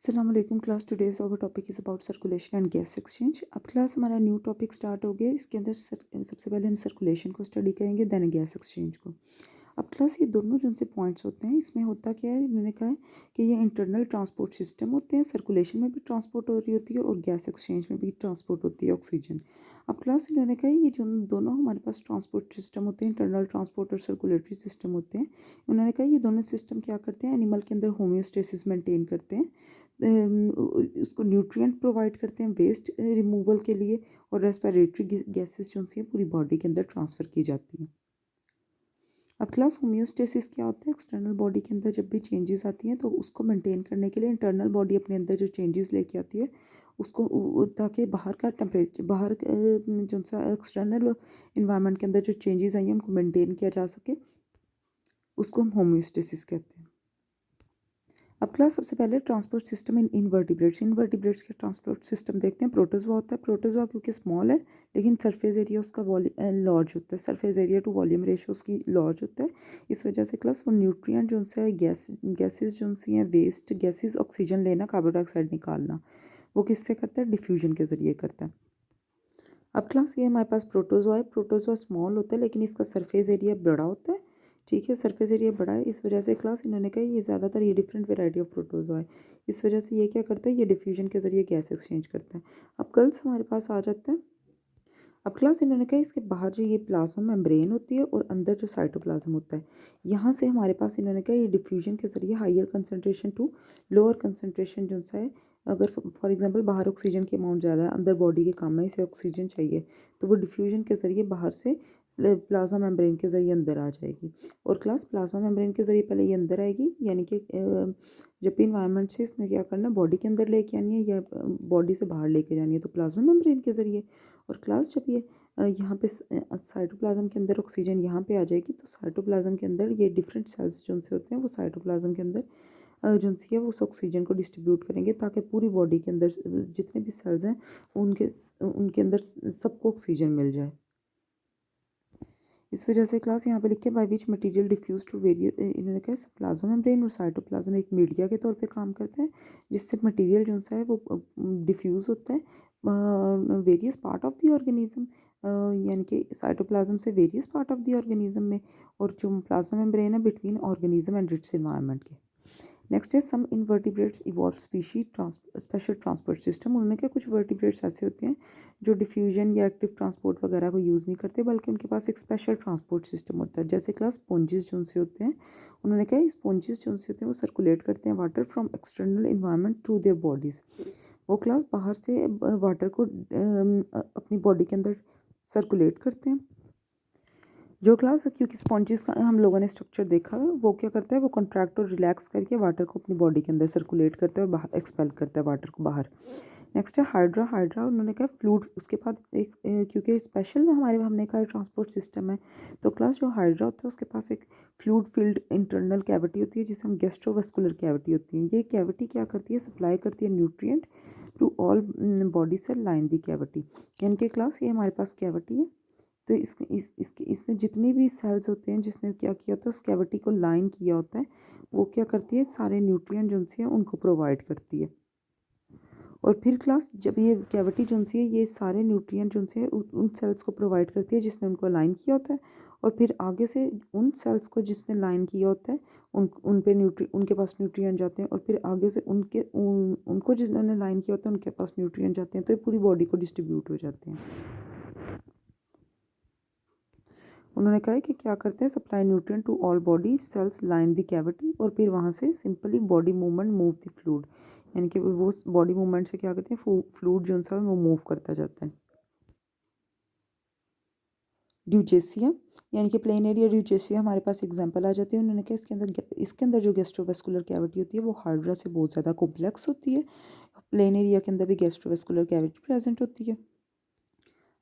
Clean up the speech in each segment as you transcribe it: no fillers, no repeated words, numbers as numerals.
अस्सलाम वालेकुम class. Today's our topic is about circulation and gas exchange. अब class हमारा न्यू टॉपिक स्टार्ट हो गया। इसके अंदर सबसे पहले हम सर्कुलेशन को स्टडी करेंगे, देन गैस एक्सचेंज को। अब क्लास ये दोनों जो से पॉइंट्स होते हैं, इसमें होता क्या है, इन्होंने कहा है कि ये इंटरनल ट्रांसपोर्ट सिस्टम होते हैं। सर्कुलेशन में भी ट्रांसपोर्ट हो रही होती है और गैस एक्सचेंज में भी ट्रांसपोर्ट होती है ऑक्सीजन। अब क्लास इन्होंने कहा ये जो दोनों हमारे पास ट्रांसपोर्ट सिस्टम होते हैं, इंटरनल ट्रांसपोर्ट और सर्कुलेटरी सिस्टम होते हैं, उन्होंने कहा ये दोनों सिस्टम क्या करते हैं, एनिमल के अंदर होम्योस्टेसिस मेंटेन करते हैं, उसको न्यूट्रिएंट प्रोवाइड करते हैं वेस्ट रिमूवल के लिए, और रेस्पिरेटरी गैसेस जो हैं पूरी बॉडी के अंदर ट्रांसफ़र की जाती हैं। अब क्लास होम्योस्टेसिस क्या होता है, एक्सटर्नल बॉडी के अंदर जब भी चेंजेस आती हैं तो उसको मेंटेन करने के लिए इंटरनल बॉडी अपने अंदर जो चेंजेस लेके आती है उसको, ताकि बाहर का टेम्परेचर, बाहर जो सा एक्सटर्नल इन्वायरमेंट के अंदर जो चेंजेस आई हैं उनको मेंटेन किया जा सके, उसको हम होम्योस्टेसिस कहते हैं। अब क्लास सबसे पहले ट्रांसपोर्ट सिस्टम इन इनवर्टिब्रेट्स के ट्रांसपोर्ट सिस्टम देखते हैं। प्रोटोजोआ होता है। प्रोटोजोआ क्योंकि स्मॉल है लेकिन सरफेस एरिया उसका लार्ज होता है, surface area to volume ratio उसकी लार्ज होता है। इस वजह से क्लास वो न्यूट्रिएंट जो से गैसेस जो सी हैं, वेस्ट गैसेस, ऑक्सीजन लेना, कार्बन डाइऑक्साइड निकालना, वो किससे करता है, डिफ्यूजन के ज़रिए करता है। अब क्लास ये हमारे पास प्रोटोजोआ है। प्रोटोजोआ स्मॉल होता है लेकिन इसका सरफेस एरिया बड़ा होता है। ठीक है, सरफेस एरिया बड़ा है, इस वजह से क्लास इन्होंने कहा ये ज़्यादातर ये डिफरेंट वेराइटी ऑफ प्रोटोजोआ है। इस वजह से ये क्या करता है, ये डिफ्यूजन के ज़रिए गैस एक्सचेंज करता है। अब गर्ल्स हमारे पास आ जाते हैं। अब क्लास इन्होंने कहा इसके बाहर जो ये प्लाज्मा मेम्ब्रेन होती है और अंदर जो साइटोप्लाज्म होता है, यहाँ से हमारे पास इन्होंने कहा ये डिफ्यूजन के ज़रिए higher concentration to lower concentration जो सा है, अगर फॉर एग्जांपल बाहर ऑक्सीजन की अमाउंट ज़्यादा है, अंदर बॉडी के काम में इसे ऑक्सीजन चाहिए, तो वो डिफ्यूजन के ज़रिए बाहर से प्लाज्मा मेम्ब्रेन के ज़रिए अंदर आ जाएगी। और क्लास प्लाज्मा मेम्ब्रेन के ज़रिए पहले ये अंदर आएगी, यानी कि जब भी इन्वायरमेंट से इसने क्या करना है, बॉडी के अंदर लेके आनी है या बॉडी से बाहर लेके जानी है, तो प्लाज्मा मेम्ब्रेन के ज़रिए। और क्लास जब ये यहाँ पे साइटोप्लाज्म के अंदर ऑक्सीजन यहाँ पे आ जाएगी, तो साइटोप्लाज्म के अंदर ये डिफरेंट सेल्स जो से होते हैं वो साइटोप्लाज्म के अंदर जो सी है वो उस ऑक्सीजन को डिस्ट्रीब्यूट करेंगे, ताकि पूरी बॉडी के अंदर जितने भी सेल्स हैं उनके उनके अंदर सबको ऑक्सीजन मिल जाए। इस वजह से क्लास यहाँ पे लिखे by which material diffuse to various, इन्होंने कहा प्लाज्मा मेम्ब्रेन और साइटोप्लाज्म एक मीडिया के तौर पे काम करते हैं, जिससे मटेरियल जो सा है वो डिफ्यूज़ होता है various part of the organism, यानी कि साइटोप्लाज्म से various part of the organism में, और जो प्लाज्मा मेम्ब्रेन है between organism and its environment के। नेक्स्ट है some invertebrates evolve species special transport system. उन्होंने कहा कुछ वर्टिब्रेट्स ऐसे होते हैं जो डिफ्यूजन या एक्टिव ट्रांसपोर्ट वगैरह को यूज़ नहीं करते, बल्कि उनके पास एक स्पेशल ट्रांसपोर्ट सिस्टम होता है, जैसे क्लास स्पॉन्जेस जो से होते हैं। उन्होंने कहा स्पॉन्जेस जो से होते हैं वो सर्कुलेट करते हैं water from external environment through their bodies. वो क्लास बाहर से वाटर को अपनी बॉडी के अंदर सर्कुलेट करते हैं। जो क्लास, क्योंकि स्पॉन्जेस का हम लोगों ने स्ट्रक्चर देखा है, वो क्या करता है, वो कॉन्ट्रैक्ट और रिलैक्स करके वाटर को अपनी बॉडी के अंदर सर्कुलेट करता है और बाहर एक्सपेल करता है वाटर को बाहर। नेक्स्ट है हाइड्रा। हाइड्रा उन्होंने कहा फ्लूइड, उसके बाद एक क्योंकि स्पेशल हमारे हमने कहा ट्रांसपोर्ट सिस्टम है, तो क्लास जो हाइड्रा होता है उसके पास एक फ्लूइड फील्ड इंटरनल कैविटी होती है, जिसे हम गैस्ट्रोवेस्कुलर कैविटी होती है। ये कैविटी क्या करती है, सप्लाई करती है nutrient to all body cell line the cavity, यानी कि क्लास ये हमारे पास कैविटी है, तो इसने जितने भी सेल्स होते हैं जिसने क्या किया होता है उस कैविटी को लाइन किया होता है, वो क्या करती है, सारे न्यूट्रिएंट जो सी है उनको प्रोवाइड करती है। और फिर क्लास जब ये कैविटी जो सी है ये सारे न्यूट्रिएंट जो से उन सेल्स को प्रोवाइड करती है जिसने उनको लाइन किया होता है, और फिर आगे से उन सेल्स को जिसने लाइन किया होता है उन पे उनके पास न्यूट्रिएंट जाते हैं, और फिर आगे से उनको जिन्होंने लाइन किया होता है उनके पास न्यूट्रिएंट जाते हैं, तो ये पूरी बॉडी को डिस्ट्रीब्यूट हो जाते हैं। उन्होंने कहा है कि क्या करते हैं, supply nutrient to all body cells line the cavity, और फिर वहाँ से simply body movement move the fluid, यानी कि वो बॉडी मूवमेंट से क्या करते हैं, फ्लूइड जो सा है वो मूव करता जाता है। ड्यूचेसिया, यानी कि प्लेन एरिया ड्यूचेसिया हमारे पास एग्जांपल आ जाती है। उन्होंने कहा इसके अंदर जो गैस्ट्रोवेस्कुलर कैविटी होती है वो हाइड्रा से बहुत ज़्यादा कॉम्प्लेक्स होती है। प्लेन एरिया के अंदर भी गैस्ट्रोवेस्कुलर कैविटी प्रेजेंट होती है।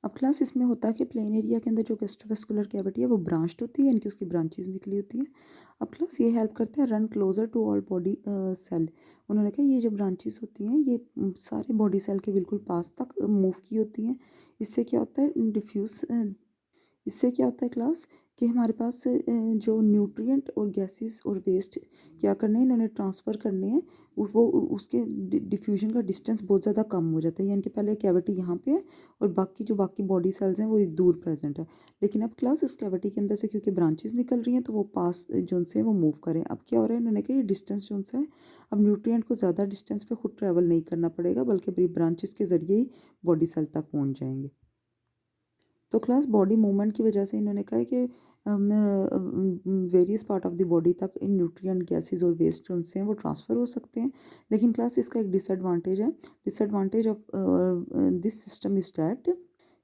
अब क्लास इसमें होता है कि प्लेन एरिया के अंदर जो गैस्ट्रोवेस्कुलर कैविटी है वो ब्रांच्ड होती है, यानी कि उसकी ब्रांचेस निकली होती है। अब क्लास ये हेल्प करते हैं run closer to all body cell. उन्होंने कहा ये जो ब्रांचेस होती हैं ये सारे बॉडी सेल के बिल्कुल पास तक मूव की होती हैं। इससे क्या होता है, इससे क्या होता है क्लास, कि हमारे पास जो न्यूट्रिएंट और गैसेस और वेस्ट क्या करने हैं, इन्होंने ट्रांसफ़र करने हैं। वो उसके डिफ्यूजन का डिस्टेंस बहुत ज़्यादा कम हो जाता है, यानी कि पहले कैविटी यहाँ पे है और बाकी बॉडी सेल्स हैं वो दूर प्रेजेंट है। लेकिन अब क्लास उस कैविटी के अंदर से क्योंकि ब्रांचेस निकल रही हैं तो वो पास जोन से वो मूव करें। अब क्या हो रहा है, इन्होंने कहा ये डिस्टेंस जोन सा है, अब न्यूट्रिएंट को ज़्यादा डिस्टेंस पे खुद ट्रैवल नहीं करना पड़ेगा बल्कि ब्रांचेस के ज़रिए ही बॉडी सेल तक पहुँच जाएंगे। तो क्लास बॉडी मूवमेंट की वजह से इन्होंने कहा है कि various part of the body तक इन न्यूट्रिएंट गैसेस और वेस्ट जो उनसे हैं वो ट्रांसफ़र हो सकते हैं। लेकिन क्लास इसका एक डिसएडवांटेज है। Disadvantage of this system is that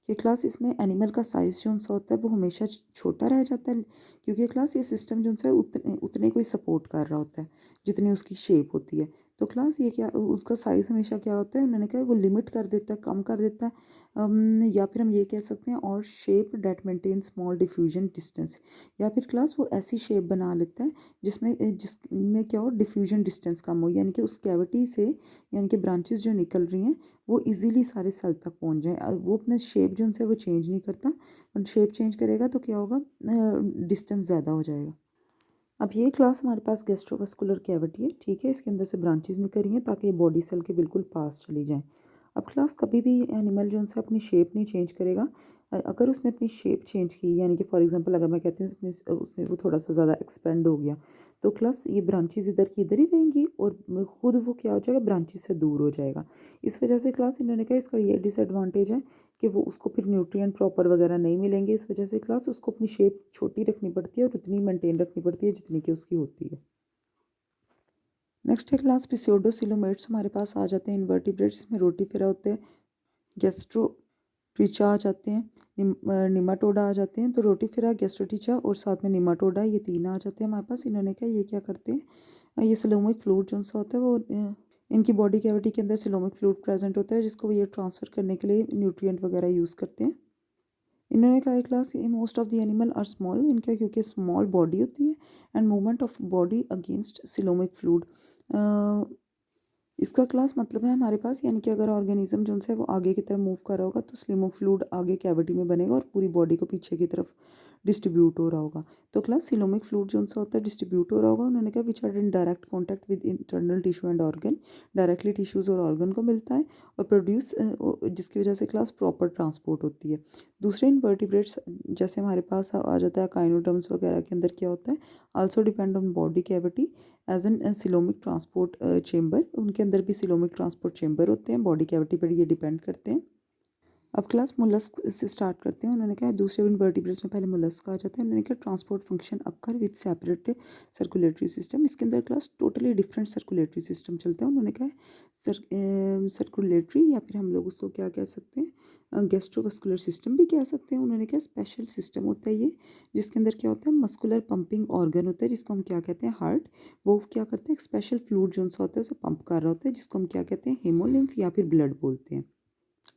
कि क्लास इसमें एनिमल का साइज़ जो सा होता है वो हमेशा छोटा रह जाता है, क्योंकि क्लास ये सिस्टम जो सा है उतने को ही सपोर्ट कर रहा होता है जितनी उसकी शेप होती है। तो क्लास ये क्या उसका साइज़ हमेशा क्या होता है, उन्होंने कहा वो लिमिट कर देता है, कम कर देता है। या फिर हम ये कह सकते हैं और shape that maintain small diffusion distance, या फिर क्लास वो ऐसी शेप बना लेता है जिसमें क्या हो डिफ्यूजन डिस्टेंस कम हो, यानी कि उस कैविटी से यानी कि ब्रांचेस जो निकल रही हैं वो इजीली सारे सेल तक पहुंच जाए। वो अपने शेप जो उनसे वो चेंज नहीं करता, और शेप चेंज करेगा तो क्या होगा, डिस्टेंस ज़्यादा हो जाएगा। अब ये क्लास हमारे पास गैस्ट्रोवस्कुलर कैविटी है, ठीक है, इसके अंदर से ब्रांचेस निकल रही हैं ताकि ये बॉडी सेल के बिल्कुल पास चली जाएं। अब क्लास कभी भी एनिमल जो उनसे अपनी शेप नहीं चेंज करेगा। अगर उसने अपनी शेप चेंज की, यानी कि फॉर एग्जांपल अगर मैं कहती हूँ उसने वो थोड़ा सा ज़्यादा एक्सपेंड हो गया, तो क्लास ये ब्रांचेस इधर की इधर ही रहेंगी और खुद वो क्या हो जाएगा, ब्रांचेस से दूर हो जाएगा। इस वजह से क्लास इन्होंने कहा इसका ये डिसएडवांटेज है कि वो उसको फिर न्यूट्रिएंट प्रॉपर वगैरह नहीं मिलेंगे। इस वजह से क्लास उसको अपनी शेप छोटी रखनी पड़ती है और उतनी मेंटेन रखनी पड़ती है जितनी कि उसकी होती है। नेक्स्ट है क्लास पिस्योडोसिलोमेट्स हमारे पास आ जाते हैं इन्वर्टिब्रेट्स में, रोटीफेरा होते हैं, गैस्ट्रोट्रिचा आ जाते हैं, निमाटोडा आ जाते हैं। तो रोटीफेरा, गैस्ट्रोट्रिचा और साथ में निमाटोडा, ये तीन आ जाते हैं हमारे पास। इन्होंने क्या ये क्या करते हैं, ये सिलोमिक फ्लूइड जो सा होता है वो इनकी बॉडी कैविटी के अंदर सिलोमिक फ्लूइड प्रेजेंट होता है जिसको ये ट्रांसफ़र करने के लिए न्यूट्रिएंट वगैरह यूज़ करते हैं। इन्होंने कहा class most of the animal are small, इनका क्योंकि स्मॉल बॉडी होती है and movement of body against coelomic fluid. इसका क्लास मतलब है हमारे पास, यानी कि अगर ऑर्गेनिज्म जो है वो आगे की तरफ मूव कर रहा होगा तो स्लिमो फ्लूइड आगे कैविटी में बनेगा और पूरी बॉडी को पीछे की तरफ डिस्ट्रीब्यूट हो रहा होगा। तो क्लास सिलोमिक फ्लूइड जो सा होता है डिस्ट्रीब्यूट हो रहा होगा। उन्होंने कहा which are in direct contact with internal tissue and organ, directly tissues और ऑर्गन को मिलता है और प्रोड्यूस, जिसकी वजह से क्लास प्रॉपर ट्रांसपोर्ट होती है। दूसरे इनवर्टिब्रेट्स जैसे हमारे पास आ जाता है काइनोडर्म्स वगैरह के अंदर क्या होता है, also depend on body cavity as an coelomic transport chamber, उनके अंदर भी सिलोमिक ट्रांसपोर्ट चेम्बर होते हैं, बॉडी कैविटी पर ये डिपेंड करते हैं। अब क्लास मोलस्क से स्टार्ट करते हैं। उन्होंने कहा दूसरे इनवर्टिब्रेट्स में पहले मोलस्क आ जाते हैं। उन्होंने कहा transport function occur with separate circulatory system, इसके अंदर class totally different circulatory system चलते हैं। उन्होंने कहा सर्कुलेटरी या फिर हम लोग उसको क्या कह सकते हैं, गैस्ट्रोवस्कुलर सिस्टम भी कह सकते हैं। उन्होंने कहा स्पेशल सिस्टम होता है ये, जिसके अंदर क्या होता है, मस्कुलर पंपिंग ऑर्गन होता है जिसको हम क्या कहते हैं, हार्ट। वो क्या करते हैं, एक स्पेशल फ्लूइड जो सा होता है उसे पंप कर रहा होता है जिसको हम क्या कहते हैं, हेमोलिम्फ या फिर ब्लड बोलते हैं।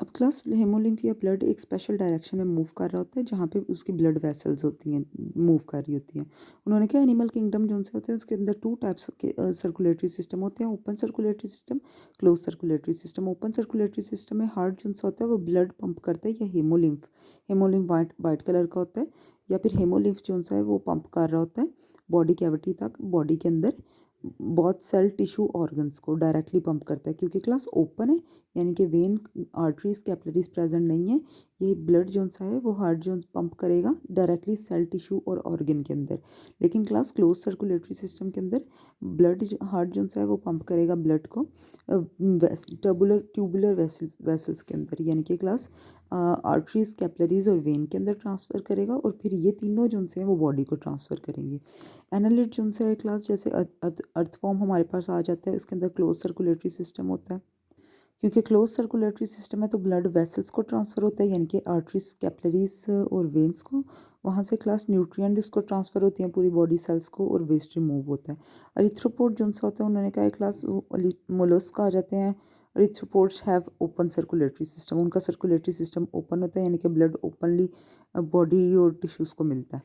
अब क्लास हेमोलिम्फ या ब्लड एक स्पेशल डायरेक्शन में मूव कर रहा होता है जहाँ पे उसकी ब्लड वेसल्स होती हैं, मूव कर रही होती हैं। उन्होंने कहा एनिमल किंगडम जो से होते हैं उसके अंदर टू टाइप्स के सर्कुलेटरी सिस्टम होते हैं, open circulatory system, close circulatory system. Open circulatory system में हार्ट जो सा होता है वो ब्लड पंप करता है, या हेमोलिम्फ वाइट वाइट कलर का होता है, या फिर हेमोलिम्फ जो सा है वो पंप कर रहा होता है बॉडी कैविटी तक, बॉडी के अंदर बहुत सेल टिश्यू ऑर्गन्स को डायरेक्टली पंप करता है। क्योंकि क्लास ओपन है यानी कि वेन आर्टरीज कैपिलरीज प्रेजेंट नहीं है, ये ब्लड जो सा है वो हार्ट जो पंप करेगा डायरेक्टली सेल टिश्यू और ऑर्गन के अंदर। लेकिन क्लास क्लोज सर्कुलेटरी सिस्टम के अंदर ब्लड हार्ट जो सा है वो पंप करेगा ब्लड को ट्यूबुलर वेसल्स के अंदर, यानी कि क्लास आर्टरीज कैपिलरीज और वेन के अंदर ट्रांसफ़र करेगा और फिर ये तीनों जो से हैं वो बॉडी को ट्रांसफ़र करेंगे। एनालिट जो है क्लास जैसे अर्थवॉर्म हमारे पास आ जाता है, इसके अंदर क्लोज सर्कुलेटरी सिस्टम होता है। क्योंकि क्लोज सर्कुलेटरी सिस्टम है तो ब्लड वेसल्स को ट्रांसफ़र होता है, यानी कि आर्टरीज कैपिलरीज और वेन्स को, वहाँ से क्लास न्यूट्रिएंट उसको ट्रांसफ़र होती हैं पूरी बॉडी सेल्स को और वेस्ट रिमूव होता है। अरिथ्रोपोड जो सा होता है उन्होंने कहा क्लास मोलस्क आ जाते हैं। अरिथ्रोपोड्स हैव ओपन सर्कुलेटरी सिस्टम, उनका सर्कुलेटरी सिस्टम ओपन होता है, यानी कि ब्लड ओपनली बॉडी और टिश्यूज़ को मिलता है।